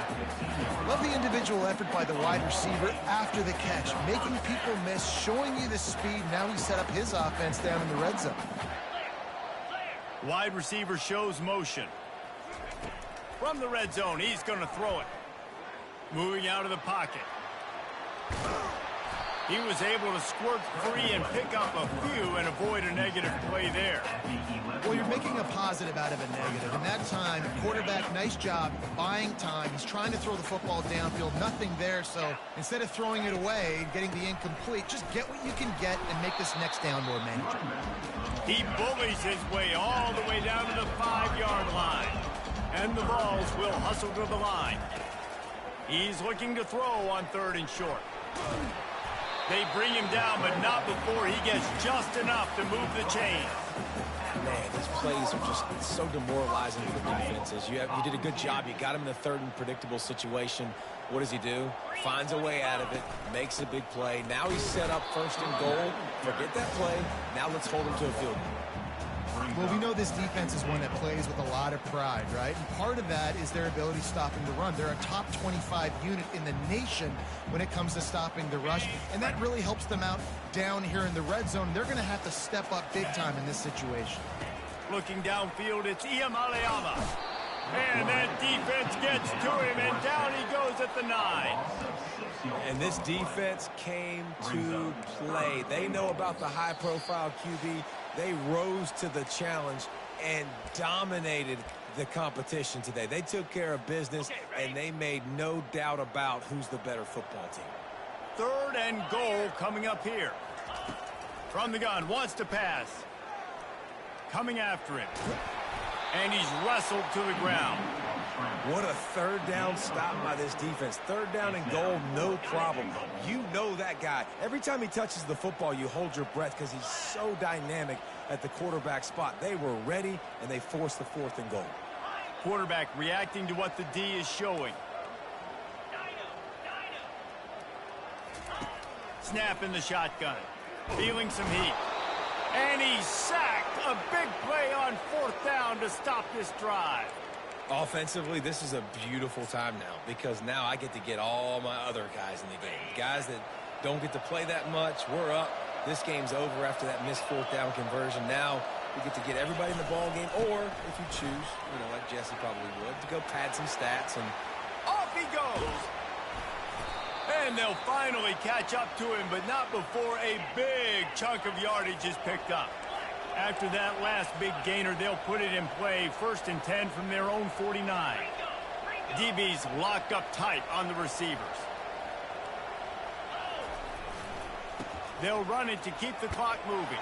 Love the individual effort by the wide receiver after the catch, making people miss, showing you the speed. Now he set up his offense down in the red zone. Wide receiver shows motion. From the red zone, he's going to throw it. Moving out of the pocket. He was able to squirt free and pick up a few and avoid a negative play there. Well, you're making a positive out of a negative. In that time, quarterback, nice job buying time. He's trying to throw the football downfield, nothing there. So instead of throwing it away and getting the incomplete, just get what you can get and make this next down more manageable. He bullies his way all the way down to the 5-yard line. And the Vols will hustle to the line. He's looking to throw on 3rd and short. They bring him down, but not before he gets just enough to move the chain. Man, these plays are just so demoralizing for the defenses. You did a good job. You got him in a 3rd and predictable situation. What does he do? Finds a way out of it, makes a big play. Now he's set up 1st and goal. Forget that play. Now let's hold him to a field goal. Well, we know this defense is one that plays with a lot of pride, right? And part of that is their ability stopping the run. They're a top 25 unit in the nation when it comes to stopping the rush, and that really helps them out down here in the red zone. They're going to have to step up big time in this situation. Looking downfield, it's Ncaa. And that defense gets to him, and down he goes at the 9. And this defense came to play. They know about the high-profile QB. They rose to the challenge and dominated the competition today. They took care of business, and they made no doubt about who's the better football team. 3rd and goal coming up here. From the gun, wants to pass. Coming after him. And he's wrestled to the ground. What a 3rd down stop by this defense. 3rd down and goal, no problem. You know that guy. Every time he touches the football, you hold your breath because he's so dynamic at the quarterback spot. They were ready, and they forced the 4th and goal. Quarterback reacting to what the D is showing. Snap in the shotgun. feeling some heat. And he's sacked. A big play on 4th down to stop this drive. Offensively, this is a beautiful time now because now I get to get all my other guys in the game. Guys that don't get to play that much, we're up. This game's over after that missed 4th down conversion. Now we get to get everybody in the ball game, or if you choose, like Jesse probably would, to go pad some stats, and off he goes. And they'll finally catch up to him, but not before a big chunk of yardage is picked up. After that last big gainer, they'll put it in play, 1st and 10 from their own 49. DB's locked up tight on the receivers. They'll run it to keep the clock moving.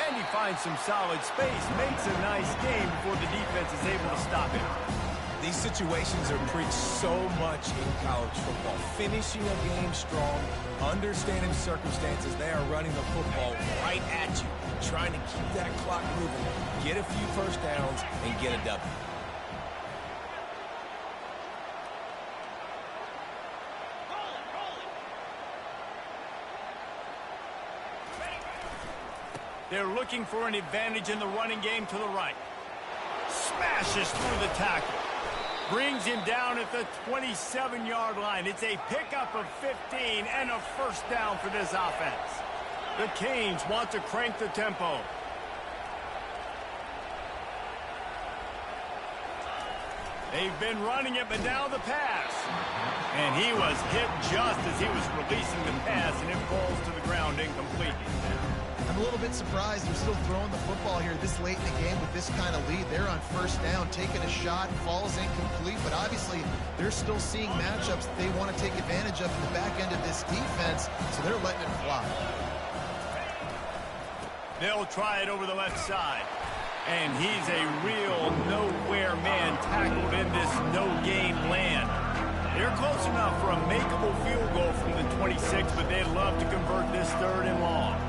And he finds some solid space, makes a nice game before the defense is able to stop him. These situations are preached so much in college football. Finishing a game strong, understanding circumstances. They are running the football right at you, trying to keep that clock moving, get a few first downs, and get a W. They're looking for an advantage in the running game to the right. Smashes through the tackle. Brings him down at the 27-yard line. It's a pickup of 15 and a 1st down for this offense. The Canes want to crank the tempo. They've been running it, but now the pass. And he was hit just as he was releasing the pass, and it falls to the ground incomplete. I'm a little bit surprised they're still throwing the football here this late in the game with this kind of lead. They're on 1st down, taking a shot, falls incomplete, but obviously they're still seeing matchups that they want to take advantage of in the back end of this defense, so they're letting it fly. They'll try it over the left side. And he's a real nowhere man tackled in this no-gain land. They're close enough for a makeable field goal from the 26, but they'd love to convert this 3rd and long.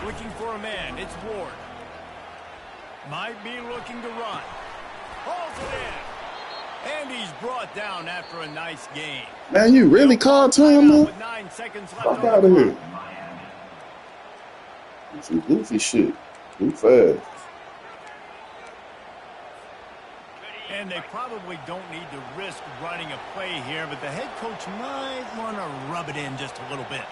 Looking for a man, it's Ward. Might be looking to run. Hauls it in. And he's brought down after a nice gain. Man, you really called time, man? With 9 seconds left Fuck out of here. Some goofy shit. Too fast. And they probably don't need to risk running a play here, but the head coach might want to rub it in just a little bit.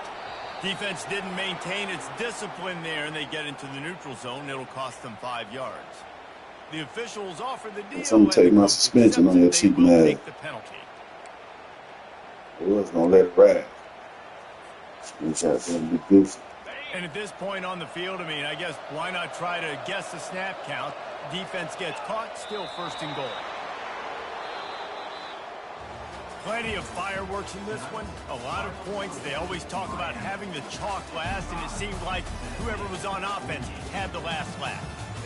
Defense didn't maintain its discipline there, and they get into the neutral zone. It'll cost them 5 yards. The officials offer the deal. Some take my suspension on your cheap man. Take the penalty. I was gonna let it ride. Screenshot's gonna be goofy. And at this point on the field, I guess why not try to guess the snap count? Defense gets caught, still 1st and goal. Plenty of fireworks in this one. A lot of points. They always talk about having the chalk last, and it seemed like whoever was on offense had the last laugh.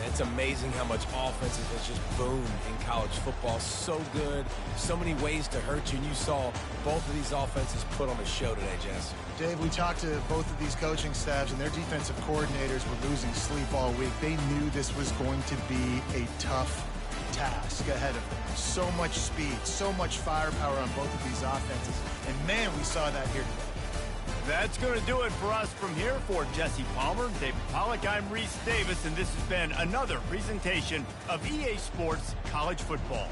It's amazing how much offense has just boomed in college football. So good. So many ways to hurt you. And you saw both of these offenses put on a show today, Jess. Dave, we talked to both of these coaching staffs, and their defensive coordinators were losing sleep all week. They knew this was going to be a tough task ahead of them. So much speed, so much firepower on both of these offenses. And, man, we saw that here today. That's going to do it for us from here. For Jesse Palmer, David Pollack, I'm Reese Davis, and this has been another presentation of EA Sports College Football.